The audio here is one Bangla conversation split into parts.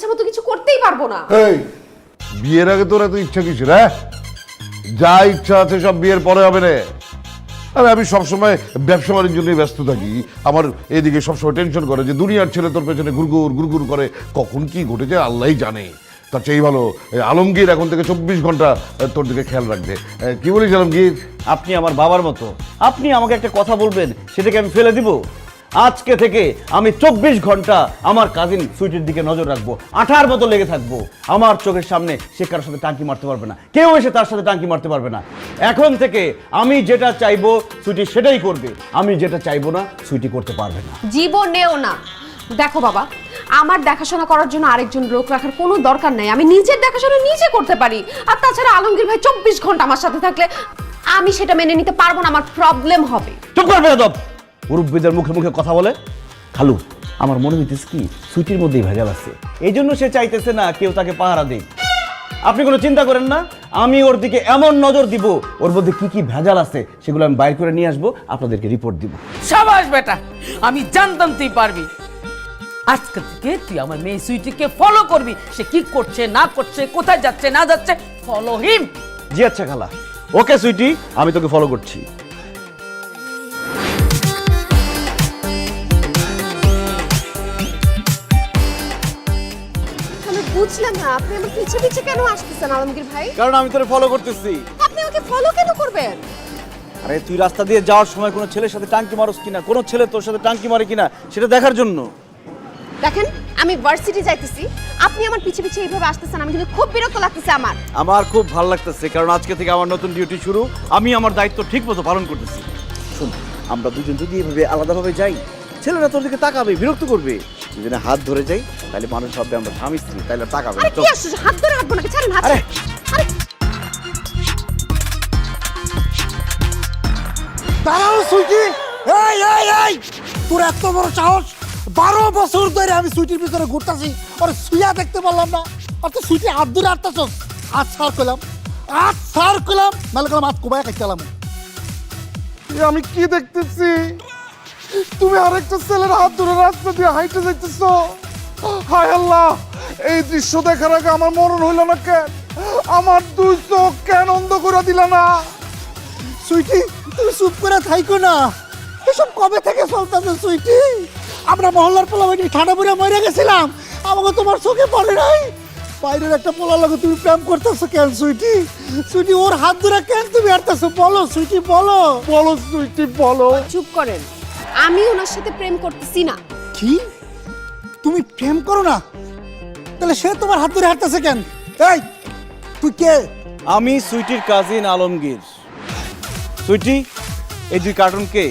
মতো কিছু করতেই পারবো না। এই বিয়ের আগে তোর এত ইচ্ছা কিসের? হ্যাঁ, যা ইচ্ছা আছে সব বিয়ের পরে হবে না। আরে আমি সবসময় ব্যবসা বাণিজ্য নিয়ে ব্যস্ত থাকি, আমার এদিকে সবসময় টেনশন করে যে দুনিয়ার ছেলে তোর পেছনে গুড়গুড় গুড়গুড় করে, কখন কি ঘটেছে আল্লাহই জানে। তার চেয়ে ভালো আলমগীর এখন থেকে 24 ঘন্টা তোর দিকে খেয়াল রাখবে। কি বলিস আলমগীর? আপনি আমার বাবার মতো, আপনি আমাকে একটা কথা বলবেন সেটাকে আমি ফেলে দিব? আজকে থেকে আমি 24 ঘন্টা আমার কাজিন সুইটির দিকে নজর রাখবো, আঠার মতো লেগে থাকবো। আমার চোখের সামনে সে কারোর সাথে টাঙ্কি মারতে পারবে না, কেউ এসে তার সাথে টাঙ্কি মারতে পারবে না। এখন থেকে আমি যেটা চাইবো সুইটি সেটাই করবে, আমি যেটা চাইবো না সুইটি করতে পারবে না। জীবনেও না। দেখো বাবা, আমার দেখাশোনা করার জন্য আরেকজন লোক রাখার কোনো দরকার নাই, আমি নিজের দেখাশোনা নিজে করতে পারি। আর তাছাড়া আলমগীর ভাই 24 ঘন্টা আমার সাথে থাকলে আমি সেটা মেনে নিতে পারবো না, আমার প্রবলেম হবে। চুপ করবে বেয়াদব, মুরব্বীদের মুখে মুখে কথা বলে। খালু, আমার মনে হইতেছে কি সুইটির মধ্যেই ভেজাল আছে, এই জন্য সে চাইতেছে না কেউ তাকে পাহারা দেয়। আপনি কোনো চিন্তা করেন না, আমি ওর দিকে এমন নজর দিব, ওর মধ্যে কি কি ভেজাল আছে সেগুলো আমি বাইর করে নিয়ে আসবো, আপনাদেরকে রিপোর্ট দিব। সাবাস বেটা, আমি জানতাম তুই পারবি। আজকে থেকে তুই আমার মেয়ে সুইটিকে ফলো করবি, সে কি করছে না করছে, কোথায় যাচ্ছে না যাচ্ছে, ফলো হিম। জি আচ্ছা খালা, ওকে সুইটি, আমি তোকে ফলো করছি। আমি বুঝলাম না, আপনি আমার পিছে পিছে কেন আসতেছেন আলমগীর ভাই? কারণ আমি তোরে ফলো করতেছি। আপনি আমাকে ফলো কেন করবেন? আরে তুই রাস্তা দিয়ে যাওয়ার সময় কোনো ছেলের সাথে টাঙ্কি মারস কিনা, কোনো ছেলে তোর সাথে টাঙ্কি মারে কিনা সেটা দেখার জন্য। দেখেন, আমি ভার্সিটি যাইতেছি, আপনি আমার পিছে পিছে এইভাবে আসতেছেন, আমি কিন্তু খুব বিরক্ত লাগতেছে আমার। আমার খুব ভালো লাগতেছে, কারণ আজকে থেকে আমার নতুন ডিউটি শুরু, আমি আমার দায়িত্ব ঠিকমতো পালন করতেছি। শোন, আমরা দুজন যদি এইভাবে আলাদাভাবে যাই, ছেলেরা তোর দিকে তাকাবে, বিরক্ত করবে। দুজনে হাত ধরে যাই, তাহলে মানুষ ভাববে আমরা স্বামী স্ত্রী, তাহলে তাকাবে না। আরে কি আসছে, হাত ধরে হাঁটবো নাকি? ছাড়েন হাত। আরে আরে দাঁড়াও সুইটি, এই এই এই, তোর এত বড় সাহস! 12 বছর ধরে আমি সুইটির পিছনে ঘুরতেছি, আর সুইয়া দেখতে পারলাম না, আর তুই সুইটি হাত ধরে হাঁটতেছস। আজ সার করলাম, নাহলে করলাম আজ কোবায় খাইছিলাম। আমি কি দেখতেছি? তুমি আরেকটা ছেলের হাত ধরে রাস্তা দিয়ে হাইটে যাইতেছ। হায় আল্লাহ, এই দৃশ্য দেখার আগে আমার মরণ হইল না কেন? আমার দুই চোখ কেন অন্ধ করে দিলা না? সুইটি, তুমি চুপ করে থাইকো না, এসব কবে থেকে চলতেছে সুইটি? আমরা মহল্লার পোলা বাড়ি ঠান্ডা পড়ে মরে গেছিলাম, আমাকে তোমার চোখে পড়ে নাই? বাইরের একটা পোলার লাগে তুমি প্রেম করতেছো কেন সুইটি? সুইটি, ওর হাত ধরে কেন তুমি হাঁটতেছো? বলো সুইটি, বলো বলো সুইটি, বলো। চুপ করেন, আমি ওনার সাথে প্রেম করতেছি না। কি? তুমি প্রেম করো না? তাহলে সে তোমার হাত ধরে হাঁটতেছে কেন? এই তুই কে? আমি সুইটির কাজিন আলমগীর। সুইটি, এই দুই কার্টুন কে?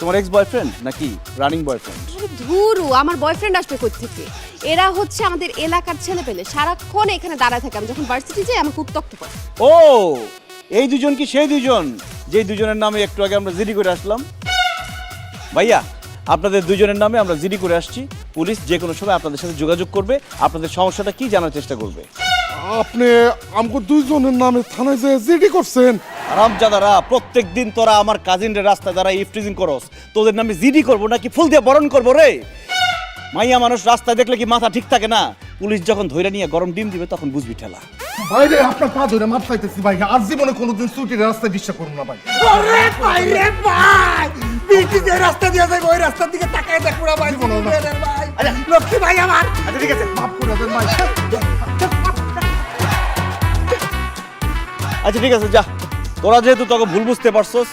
তোমার এক্স বয়ফ্রেন্ড নাকি রানিং বয়ফ্রেন্ড? আরে ধুরু, আমার বয়ফ্রেন্ড আসবে কই থেকে? এরা হচ্ছে আমাদের এলাকার ছেলেপেলে, সারাক্ষণ এখানে দাঁড়ায় থাকে, আমি যখন ভার্সিটি যাই আমাকে উত্তক্ত করে। ও, এই দুজন কি সেই দুজন যেই দুজনের নামে একটু আগে আমরা জিডি করে আসলাম? ভাইয়া, আপনাদের দুজনের নামে আমরা জিডি করে আসছি। পুলিশ যে কোনো সময় আপনাদের সাথে যোগাযোগ করবে, আপনাদের সমস্যাটা কি জানার চেষ্টা করবে। আপনি আমাকে দুইজনের নামে থানায় যে জিডি করছেন? আরামজাদারা, প্রত্যেক দিন তোরা আমার কাজিনদের রাস্তায় দ্বারা ইফটিজিং করস, তোদের নামে জিডি করবো নাকি ফুল দিয়ে বরণ করবো রে? মাইয়া মানুষ রাস্তায় দেখলে কি মাথা ঠিক থাকে না? পুলিশ যখন ধইরা নিয়ে গরম ডিম দিবে তখন বুঝবি ঠেলা। ভাই রে, আপনার পা ধরে মাপ পাইতেছি ভাই, আর জীবনে কোনোদিন ছুটির রাস্তায় বিশ্বাস করুন না ভাই। আরে ভাই রে ভাই, বিটি যে রাস্তা দিয়ে যায় ওই রাস্তার দিকে তাকায় দেখো না ভাই। ভাই, লক্ষ্মী ভাই আমার। আচ্ছা ঠিক আছে, মাফ করে দেন ভাই। আচ্ছা ঠিক আছে, যা। তোরা যেহেতু তোকে ভুল বুঝতে পারছস,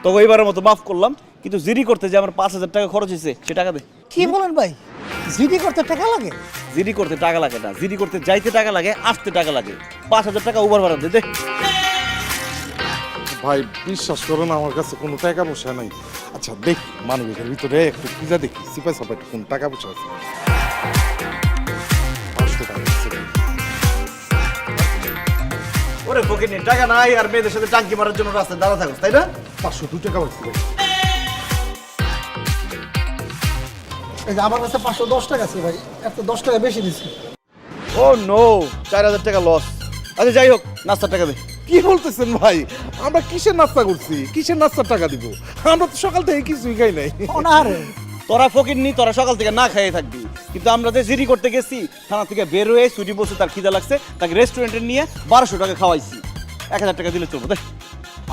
তোকে এইবারের মতো মাফ করলাম, কিন্তু জিডি করতে যে আমার 5000 টাকা খরচ হয়েছে সে টাকা দে। কি বলেন ভাই, জিডি করতে টাকা লাগে? জিডি করতে টাকা লাগে না, জিডি করতে যাইতে টাকা লাগে, আসতে টাকা লাগে। 5000 টাকা ওভার ভাড়া দে। ভাই বিশ্বাস করেন, আমার কাছে কোনো টাকা পয়সা নাই। আচ্ছা দেখি মানবিকের ভিতরে একটু খুঁজা দেখি, সিপাই সাপা একটু কোন টাকা পয়সা আছে। 500 টাকা আছে ভাই। ওরে ফকিনি, টাকা নাই আর মেয়েদের সাথে টাঙ্কি মারার জন্য রাস্তায় দাঁড়া থাকস, তাই না? 502 টাকা পাইছি ভাই। এই যে আমার কাছে 510 টাকা আছে ভাই, এত 10 টাকা বেশি দিচ্ছি। ও নো, 4000 টাকা লস। আচ্ছা যাই হোক, নাস্তার টাকা দে। কি বলতেছেন ভাই? আমরা কিসের নাস্তা করছি? কিসের নাস্তার টাকা দিব? আমরা তো সকাল থেকে কিছুই খাই নাই। ও না রে, তোরা ফকিরনি, তোরা সকাল থেকে না খেয়ে থাকবি। কিন্তু আমরা যে জিডি করতে গেছি থানা থেকে বের হয়ে সুইটি বসে তার খিদা লাগছে, তাকে রেস্টুরেন্টে নিয়ে 1200 টাকা খাওয়াইছি। 1000 টাকা দিলে চলবো। দেখ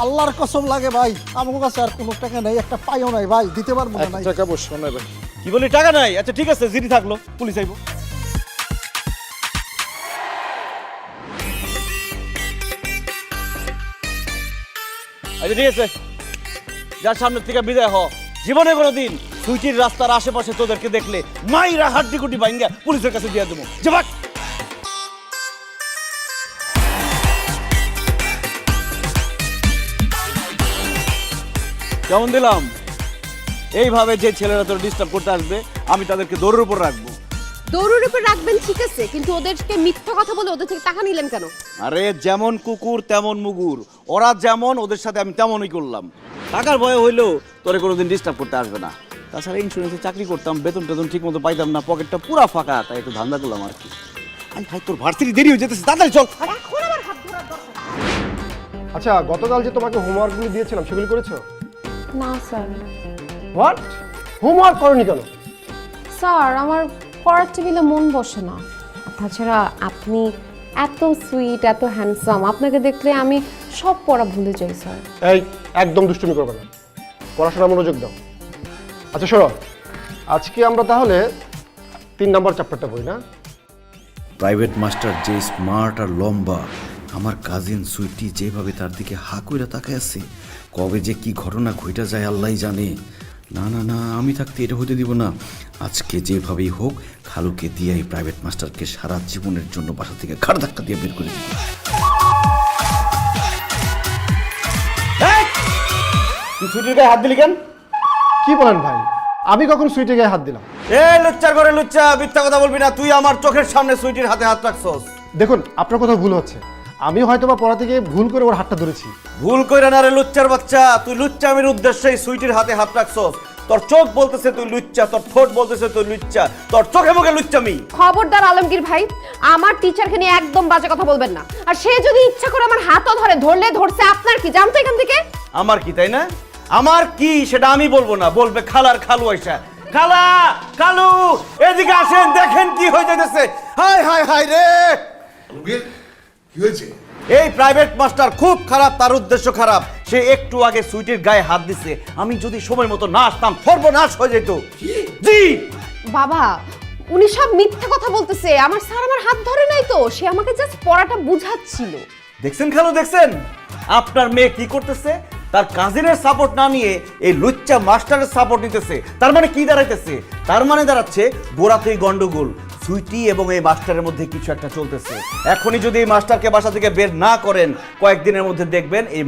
আল্লাহর কসম লাগে ভাই, আমার কাছে আর কোনো টাকা নেই, একটা পাইও নাই ভাই, দিতে পারবো না। নাই টাকা পয়সা নাই ভাই। কি বলি টাকা নাই? আচ্ছা ঠিক আছে, জিডি থাকলো, পুলিশ আইবো। আচ্ছা ঠিক আছে, যার সামনে থেকে বিদায় হ। জীবনে কোনোদিন সুইটির রাস্তার আশেপাশে তোদেরকে দেখলে মাইরা হাড্ডি কুটি ভাঙ্গা পুলিশের কাছে দিয়ে দেবো। যে ভাগ। কেমন দিলাম? এইভাবে যে ছেলেরা তোর ডিস্টার্ব করতে আসবে আমি তাদেরকে দৌড়ের উপর রাখবো। দৌড়ের উপর রাখবেন ঠিক আছে, কিন্তু ওদেরকে মিথ্যা কথা বলে ওদের থেকে টাকা নিলেন কেন? আরে যেমন কুকুর তেমন মুগুর, ওরা যেমন ওদের সাথে আমি তেমনই করলাম। টাকার ভয় হইলেও তোরে কোনোদিন ডিস্টার্ব করতে আসবে না। তাছাড়া ইন্স্যুরেন্সে চাকরি করতাম, বেতন টেতন ঠিক মতো পাইতাম না, পকেটটা পুরা ফাঁকা, তাই একটু ধান্দা করলাম আর কি। আই ভাই তোর ভার্সিটি দেরি হয়ে যেতেছে, তাড়াতাড়ি চল। আচ্ছা, গতকাল যে তোমাকে হোমওয়ার্কগুলো দিয়েছিলাম সেগুলো করেছো? না স্যার। হোয়াট? হোমওয়ার্ক করনি কেন? স্যার আমার পড়ার টেবিলে মন বসে না। তাছাড়া আপনি এত সুইট, এত হ্যান্ডসাম, আপনাকে দেখলে আমি সব পড়া ভুলে যাই স্যার। এই একদম দুষ্টুমি করবে না, পড়াশোনা মনোযোগ দাও। আচ্ছা শোনো, আজকে আমরা তাহলে 3 নম্বর চ্যাপ্টারটা বই না? প্রাইভেট মাস্টার যে স্মার্ট আর লম্বা, আমার কাজিন সুইটি যেভাবে তার দিকে হা কইরা তাকায় আছে, কবে যে কি ঘটনা ঘইটা যায় আল্লাহই জানে। না না না, আমি থাকতে এটা হতে দিব না। আজকে যেভাবেই হোক খালুকে দিয়ে এই প্রাইভেট মাস্টারকে সারা জীবনের জন্য বাসা থেকে ঘাড় ধাক্কা দিয়ে বের করে দিব। তুই সুইটির গায়ে হাত দিলি কেন? কি বলেন ভাই, আমি কখন সুইটে গায়ে হাত দিলাম? এ লুচ্চার করে লুচ্চা, মিথ্যা কথা বলবি না। তুই আমার চোখের সামনে সুইটির হাতে হাত রাখছস। দেখুন, আপনার কোথাও ভুল হচ্ছে। আমি হয়তো বা পড়া থেকে ভুল করে ওর হাতটা ধরেছি। ভুল কইরা না রে লুচ্চার বাচ্চা, তুই লুচ্চামির উদ্দেশ্যেই সুইটির হাতে হাত রাখছস। তোর চোখ বলতেছে তুই লুচ্চা, তোর ঠোঁট বলতেছে তুই লুচ্চা, তোর চোখে মুখে লুচ্চামি। খবরদার আলমগীর ভাই, আমার টিচারকে নিয়ে একদম বাজে কথা বলবেন না। আর সে যদি ইচ্ছা করে আমার হাতও ধরে, ধরলে ধরছে, আপনার কি জানতো এখান থেকে? আমার কি, তাই না? আমার কি সেটা আমি বলবো না, বলবে খালার খালু আইসা। খালা, খালু এদিকে আসেন, দেখেন কি হয়ে যাইতেছে। হাই হাই হাই রে, কি হয়েছে? এই প্রাইভেট মাস্টার খুব খারাপ, তার উদ্দেশ্য খারাপ। সে একটু আগে সুইটির গায়ে হাত দিছে। আমি যদি সময় মতো না আসতাম সর্বনাশ হয়ে যেত। জি বাবা, উনি সব মিথ্যা কথা বলতেছে। আমার স্যার আমার হাত ধরে নাই তো, সে আমাকে জাস্ট পড়াটা বুঝাচ্ছিল। দেখছেন খালু, দেখছেন আপনার মেয়ে কি করতেছে? তার কাজিনের সাপোর্ট না নিয়ে এই লুচ্চা মাস্টারের সাপোর্ট নিতেছে। তার মানে কি দাঁড়াইতেছে? তার মানে দাঁড়াচ্ছে গোড়াতেই গন্ডগোল, সুইটি এবং এই মাস্টারের মধ্যে কিছু একটা চলতেছে। এখনই যদি এই মাস্টারকে বাসা থেকে বের না করেন, কয়েকদিনের মধ্যে দেখবেন এই